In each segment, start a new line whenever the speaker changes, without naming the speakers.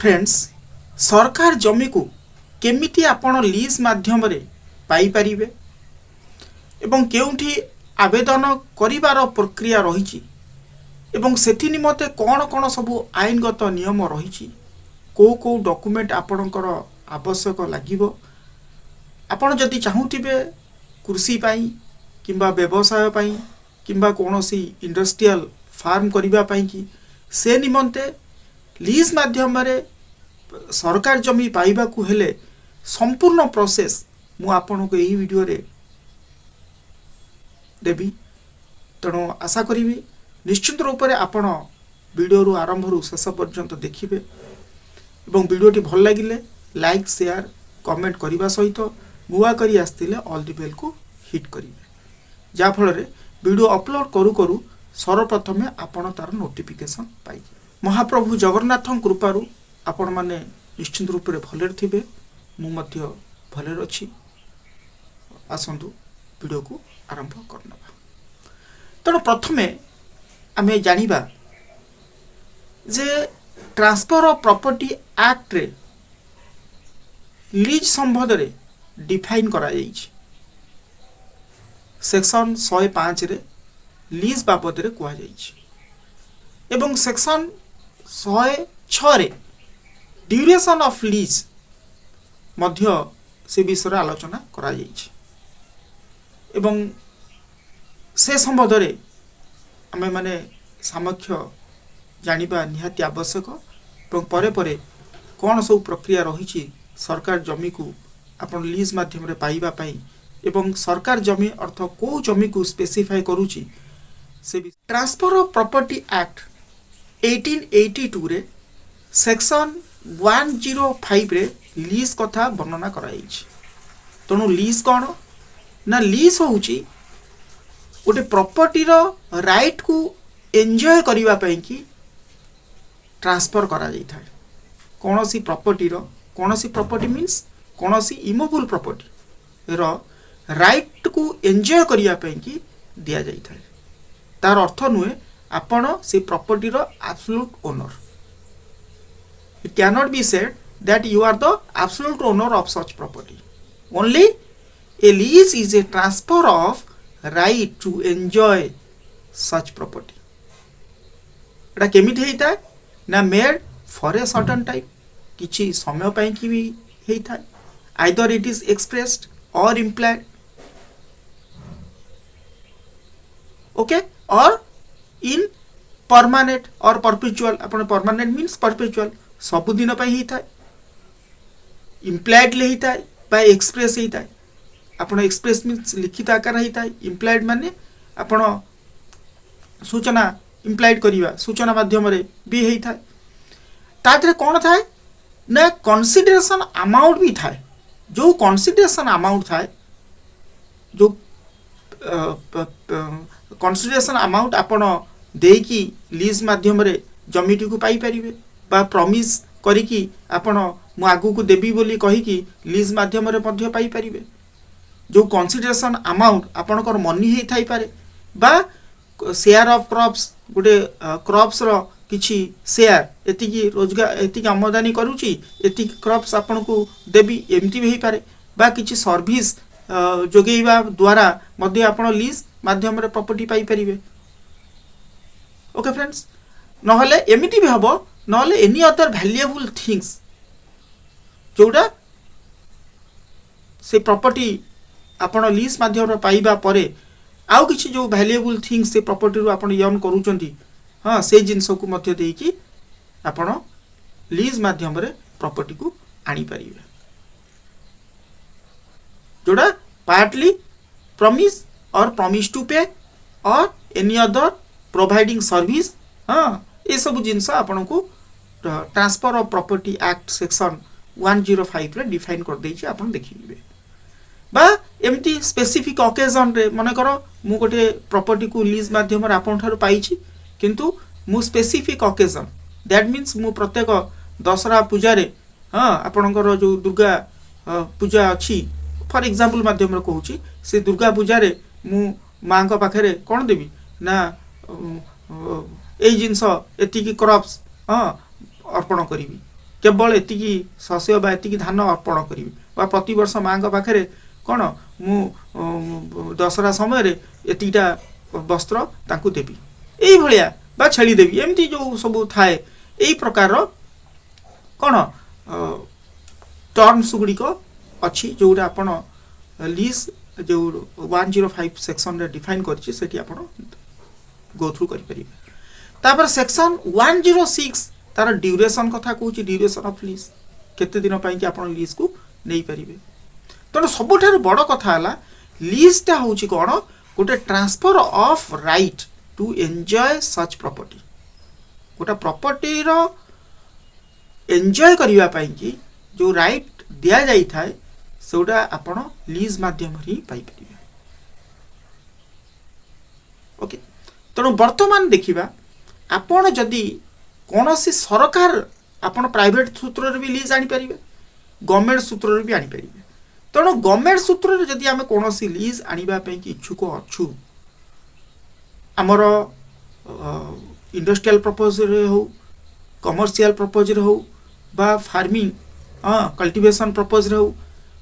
Friends सरकार जमी को केमिति आपण लीज माध्यम रे पाई परिबे एवं केउठी आवेदन करिवार प्रक्रिया रही एवं सेथि निमते कौन कौन सबु आईनगत नियम रही को डॉक्यूमेंट आपणकर आवश्यक लागिबो आपण जदि चाहूथिबे कृषि पाई किंबा व्यवसाय पाई किंबा कोनोसी इंडस्ट्रियल फार्म करिबा पाई कि से निमंते लीज माध्यम रे सरकार जमी पाइबा को हेले संपूर्ण प्रोसेस मु आपन को एही वीडियो रे देबी तेणु आशा करी निश्चित रूप से आपण वीडियो रु आरंभ रु शेष पर्यंत देखिबे एवं वीडियोटी भल लगिले लाइक शेयर कमेंट करने सहित नुआ करी आसतिले ऑल दी बेल को हिट करिवे जा फल रे वीडियो अपलोड करू करू सर्वप्रथमे आपण तार नोटिफिकेशन पाई महाप्रभु जगन्नाथ कृपारू आपण माने निश्चित रूप से भले थिबे मु मध्य भले अछि आसंतु वीडियो को आरंभ करना तेणु प्रथमे आमे जानिबा जे ट्रांसफर ऑफ प्रॉपर्टी एक्ट रे लीज संबंध रे डिफाइन करा जाइछि सेक्शन 105 रे लीज बाबद रे कुआ जाइछि एवं सेक्शन 106 रे ड्यूरेशन ऑफ लीज मध्य से विषय आलोचना करा जाइछि एवं से संबंध रे आमे माने सामर्थ्य जानिबा निहाती आवश्यक एवं परे परे कौन सब प्रक्रिया रही सरकार जमी को आपण लीज माध्यम रे पाइबा पाई एवं सरकार जमी अर्थ को जमी को स्पेसिफाई करूची से ट्रांसफर ऑफ प्रॉपर्टी एक्ट 1882 रे सेक्शन 105 रे लीज कथा वर्णना कराई तेणु लीज कौन ना लीज होउची गोटे प्रॉपर्टी रो राइट को एंजॉय करिवा पई कि ट्रांसफर करा जाई थाए कोनोसी प्रॉपर्टी मींस कोनोसी इमूवेबल प्रॉपर्टी रो राइट को एंजॉय करिया पई कि दिया जाई थाए तार अर्थ नुए आपण से प्रॉपर्टी रो absolute owner it can not be said that you are the absolute owner of such property only a lease is a transfer of right to enjoy such property एटा केमिति हेता ना made for a certain time किछि समय पई कि भी हेता either it is expressed और इम्प्लाइड ओके और इन परमानेंट और परपेचुअल अपन परमानेंट मींस परपेचुअल सब दिन पई हेता इम्प्लाइड ले हेता बाय एक्सप्रेस हेता आपण एक्सप्रेस मीन्स लिखित आकार होता है इम्प्लाइड माने आपण सूचना इम्प्लाइड करिवा सूचना माध्यम रे भी होता है तादरे कौन थाए ना कंसीडरेशन अमाउंट भी थाए जो कंसीडरेशन अमाउंट थाए जो कंसीडरेशन अमाउंट आपण देकी लीज माध्यम रे जमीटी को पाई परिबे बा प्रॉमिस करिकी आपण मु आगु को देबी बोली कहि की लीज माध्यम रे मध्य पाई परिबे जो कंसीडरेशन अमाउंट आपणकर मनी ही थाई पारे बा शेयर ऑफ क्रॉप्स गोटे क्रॉप्स रो किछि शेयर एतिकी रोजगार एतिकी आमदानी करूची एतिकी क्रॉप्स आपन को देबी एमती भी पारे बा किछि सर्विस जोगेइबा द्वारा मध्ये आपन लीज माध्यम रे प्रॉपर्टी पाई परिबे ओके फ्रेंड्स नहले एमिति भी हबो नहले एनी अदर वैल्यूएबल थिंग्स जोडा से प्रॉपर्टी आपण लीज माध्यम पाइबा परे आउ किछि जो वैल्यूएबल थिंग्स से प्रॉपर्टी रु आपण यर्न करूचंती हां से जिंस को मध्य देई कि आपण लीज माध्यम रे प्रॉपर्टी को आनी परिबे जोड़ा पार्टली प्रॉमिस और प्रॉमिस टू पे और एनी अदर प्रोवाइडिंग सर्विस हां ए सब जिंस आपण को transfer of property act section 105 रे डिफाइन कर देछि आपण देखिबे बा एमती स्पेसिफिक ओकेजन रे मन करो मु गोटे प्रॉपर्टी को लीज माध्यम रे आपन थारु पाइछि किंतु मु स्पेसिफिक ओकेजन दैट मींस मु प्रत्येक दशरा पूजा रे हां आपनकर जो दुर्गा पूजा अछि फॉर एग्जांपल माध्यम रे कहूछि से दुर्गा पूजा रे मु मां को पाखरे कोन देबी ना ए जिंस एतिकी क्रॉप्स हां अर्पण करिवि केवल एतिकी शस्य बा एतिकी धान अर्पण करी बा प्रति वर्ष माँ पाखे कौन मु दशहरा समय एतिटा वस्त्र तांकु देवी यही भाया बा छेली देवी एमती जो सब थाए यही प्रकार कौन टर्म्स गुड़िक अच्छी जोटा आपण लीज जो 105 सेक्शन रे डिफाइन करछि सेठी आपण गो थ्रू करि परिबे। तापर सेक्शन 106 तार ड्यूरेशन कथा कहूछि ड्यूरेशन ऑफ लीज केते दिन पई कि आपण लीज को नै परिबे। तो सबुठार बड़ कथा हला लीज टा होछि कोन गोटे transfer of right to enjoy such property गोटा प्रॉपर्टी रो एंजॉय करिवा पई कि जो राइट दिया जाई थाए सेउडा आपण लीज माध्यम री पाई परिबे। ओके तेणु वर्तमान देखिबा आपण जदि कोनोसी सरकार आपण प्राइवेट सूत्र रे भी लीज आनी परिबे गवर्नमेंट सूत्र रे भी आनी परिबे। तेणु गवर्नमेंट सूत्र रे जदि आमे कोनोसी लीज आनिबा पई कि इच्छुक अछु हमर इंडस्ट्रियल प्रपोजल रे हो कमर्शियल प्रपोजल हो बा फार्मिंग कल्टिवेशन प्रपोजल हो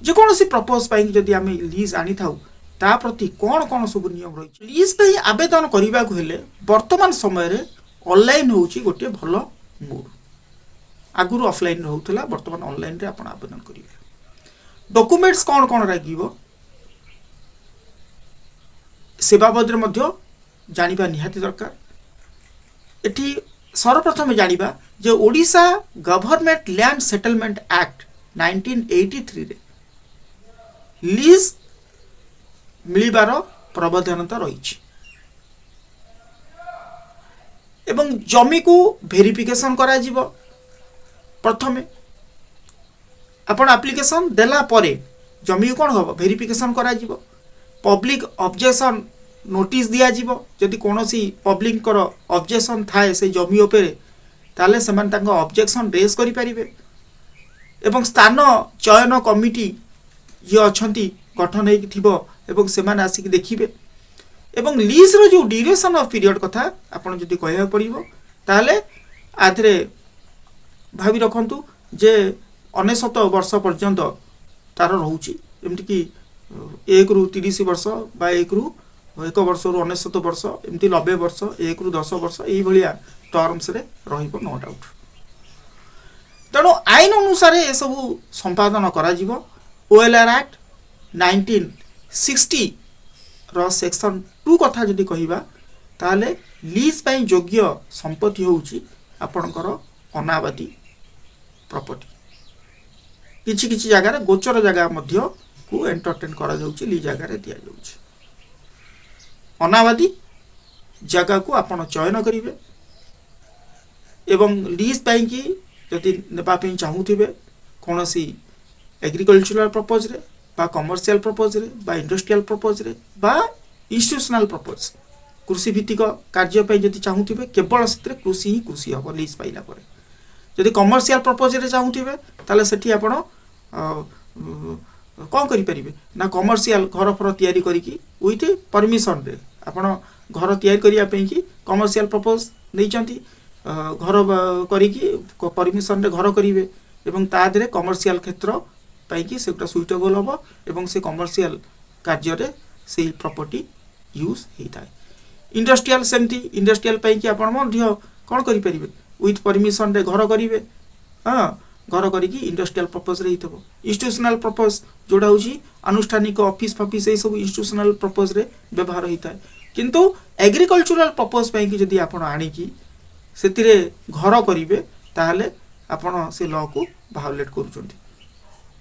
जे कोनोसी प्रपोज पाई जदि आमे लीज आनी थाउ ता प्रति कोन कोन सब नियम रही लीज पे आवेदन करबा को हेले वर्तमान समय रे ऑनलाइन होउची गोटे भलो मोड आगुरु ऑफलाइन होउतला वर्तमान ऑनलाइन रे आपण आवेदन करिवे। डॉक्यूमेंट्स कोन कोन रागिबो से बाबद मध्य जानिबा निहाती दरकार। एठी सर्वप्रथम जानिबा जे Odisha government land settlement act 1983 रे लीज मिलिबार प्रावधानता रही एवं जमी को वेरिफिकेशन करा जिवो। प्रथमे आपण एप्लिकेशन देला परे जमी को कोन हो वेरिफिकेशन करा जिवो पब्लिक ऑब्जेक्शन नोटिस दिया जिवो जदि कोनोसी पब्लिक कर ऑब्जेक्शन थाए से जमी उपरे ताले समान तांको ऑब्जेक्शन रेज करि परिबे एवं स्थान चयन कमिटी जे अछंती गठन हेकि थिबो एवं सेमान आसिक देखिबे एवं लीज रो जो ड्यूरेशन ऑफ पीरियड कथा आपण जदि कहया पड़िबो ताले आथरे भाबी रखंतु जे 99 वर्ष पर्यंत तार रहउची एमति कि 1 रु 30 वर्ष बा 1 रु 1 वर्ष रु 99 वर्ष एमति 90 वर्ष 1 रु 10 वर्ष एई भलिया टर्म्स रे रहिबो नो डाउट। तेणु आईन अनुसार ए सब संपादन करा जिवो। ओएलआर एक्ट 1960 रो सेक्शन 2 कथा जदि कहिबा ताले लीज पई योग्य संपत्ति होउची आपनकर अनाबादी प्रॉपर्टी किछि किछि जगह रे गोचर जगह मध्य को एंटरटेन करा जाउची ली जगह रे दिया जाउची। अनाबादी जगह को आपण चयन करिवे एवं लीज पई कि जदि नेबा पई चाहूथिबे कोनोसी एग्रीकल्चरल प्रपोज रे बा कमर्शियल प्रपोज रे बा इंडस्ट्रियल प्रपोज रे बा इंस्टीट्यूशनल प्रपोज कृषि भित्तिक कार्य पई जदि चाहूथिबे केवल सेत्रे कृषि ही कृषि हबो लीज पाइला परे। जदि कमर्शियल प्रपोज रे चाहूथिबे ताले सेठी आपण कोन करि परिबे ना कमर्शियल घर फर तयारी करिकि विथ परमिशन रे आपण घर तयारी करिया पई कि कमर्शियल प्रपोज नै चंती घर करिकि परमिशन रे घर करिवे एवं ता देरे कमर्शियल क्षेत्र पाई कि सेटा सुइटेबल हबो एवं से कमर्शियल कार्य रे से प्रॉपर्टी यूज हेताय। इंडस्ट्रियल सेमती इंडस्ट्रियल पाई कि आपण मध्य कोन करि परिबे विथ परमिशन रे घर करिवे घर करिकि इंडस्ट्रियल पर्पस रे हितबो। इंस्टीट्यूशनल पर्पस जोडा होची अनुष्ठानिक ऑफिस फॉफिस ए सब इंस्टीट्यूशनल पर्पस रे व्यवहार हिताय किंतु एग्रीकल्चरल पर्पस पाई कि जदि आपण आनी कि सेतिरे घर करिवे ताहले आपण से लॉ को वायोलेट करूचंती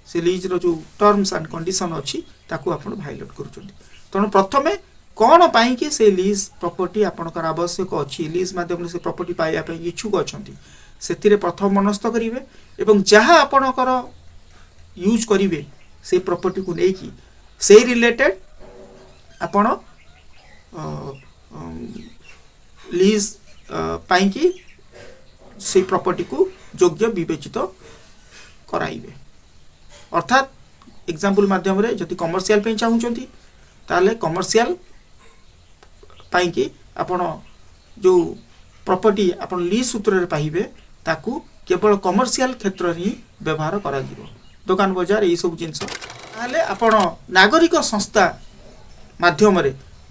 से लीज रो जो टर्म्स एंड कंडीशन अछि ताकू आपण वायोलेट करूचंती। तण प्रथमे कोन पाई कि से लीज प्रॉपर्टी आपणकर आवश्यक अछि लीज माध्यम से प्रॉपर्टी पाइया पई इच्छुक अछंती सेतिरे प्रथम मनस्थ करिवे एवं जहाँ आपणकर यूज करिवे से प्रॉपर्टी को नेकी से रिलेटेड आपण लीज पाई कि से प्रॉपर्टी को योग्य विवेचित कराइबे। अर्थात एग्जांपल माध्यम रे जति कमर्शियल पे चाहूचंती ताले कमर्शियल पाई कि आपण जो प्रॉपर्टी आपण लीज सूत्र रे पाइबे ताकू केवल कमर्शियल क्षेत्र ही व्यवहार करा जिवो दुकान बाजार यही सब जिनस ताहले आपण नागरिक संस्था माध्यम रे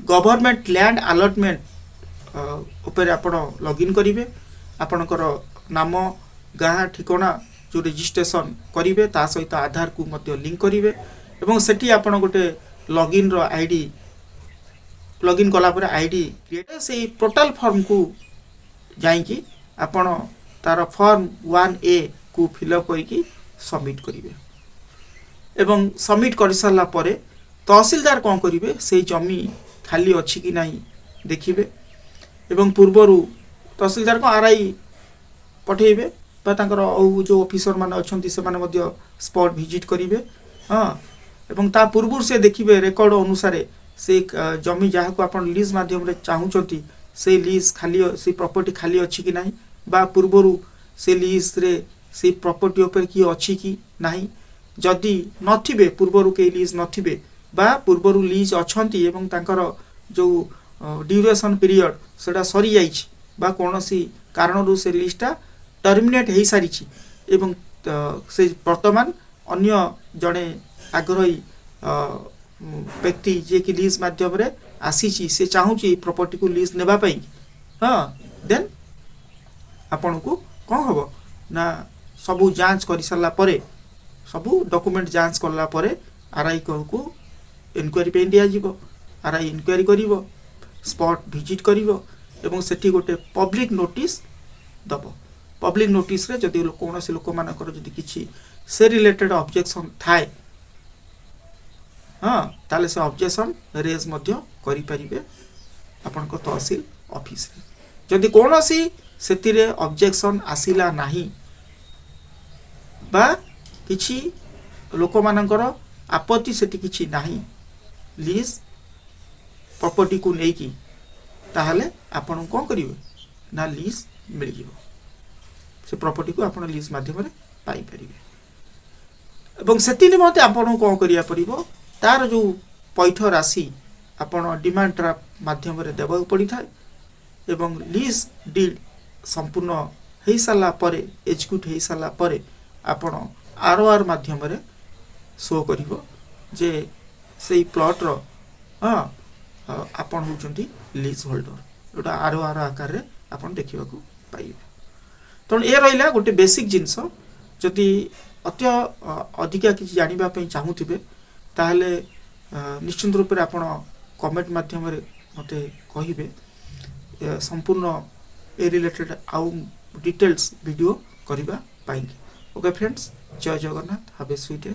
गवर्नमेंट लैंड अलॉटमेंट ऊपर आपण लॉगिन करिवे आपणकर नाम गाँ ठिकाना जो रजिस्ट्रेशन करिवे ता सहित आधार को मध्य लिंक करिवे एवं सेठी आपण गोटे लॉगिन रो आईडी लॉगिन कला पर आईडी क्रिएट से पोर्टल फॉर्म को जाइकी आपण तार फॉर्म 1A को फिलअप करके सबमिट करिवे एवं सबमिट कर सारा पर तहसीलदार कौन करिवे से जमी खाली अच्छी कि नहीं देखिए एवं पूर्वर तहसीलदार को आरआई पठेबे जो ऑफिसर मान अच्छा से स्पॉट विजिट करेंगे हाँ एवं ता पूर्व से देखिए रेकर्ड अनुसार से जमी जहाँ को आप लीज माध्यम चाहूँगी से लीज खाली से प्रॉपर्टी खाली अच्छी कि नहीं बा पूर्वर से लीज रे से प्रॉपर्टी ऊपर किए अच्छी कि नहीं जदि नथिबे पूर्वर के लीज नथिबे बा पूर्वर लीज अच्छी एवं तांकर जो ड्यूरेशन पीरियड सेटा सरी जाइछि बा कोनोसी कारणरू से लीजटा टर्मिनेट हो सारी एवं से वर्तमान अन्य जड़े आग्रही व्यक्ति जे कि लीज माध्यम रे आसी से चाहूँगी प्रॉपर्टी को लीज नेबा पई हाँ देन आपण को कौन हम ना सबू जांच कर सारा पर सबू डॉक्यूमेंट जांच करला पर आरआई को इनक्वारी पे दिया जीवो आरआई इनक्वारी करिवो स्पॉट विजिट करिवो एवं सेठी गोटे पब्लिक नोटिस दबो पब्लिक नोटिस रे जदि कौन से लोक मानकर जदि किछि से रिलेटेड ऑब्जेक्शन थाए हाँ ताले से ऑब्जेक्शन रेज मध्य करि परिबे आपन को तहसील ऑफिस रे जदि कौन सी सेतिरे ऑब्जेक्शन आसिला नाही बा किछि लोक मानकर आपत्ति सेति किछि नाही लीज प्रॉपर्टी को नहीं की ताहले आपण कौन करिवे ना लीज मिल जिवो से प्रॉपर्टी को आपण लीज माध्यम रे पाई परिवे एवं सेति निमते आपण कौन करिया परिबो तार जो पैठ राशि आपण डिमांड ड्राफ्ट माध्यम रे देबो पड़ी थाए एवं लीज डीड संपूर्ण हो सारा पर एग्जीक्यूट हो सारा पर आपण आरओआर माध्यम रे शो करिवो जे से प्लॉट रो हाँ आपण होचंती लीज होल्डर जोटा आरओआर आकार रे आपण देखिबा को पाइबे तो ये रहा गोटे बेसिक जिनस जदि अत्य अधिका किसी जानिबा पई चाहूथिबे ताहले निश्चित रूप से आपण कमेंट माध्यम रे मते कहिबे संपूर्ण ए रिलेटेड आउ डिटेल्स वीडियो करबा पाएंगे ओके फ्रेंड्स जय Jagannath have a sweet day.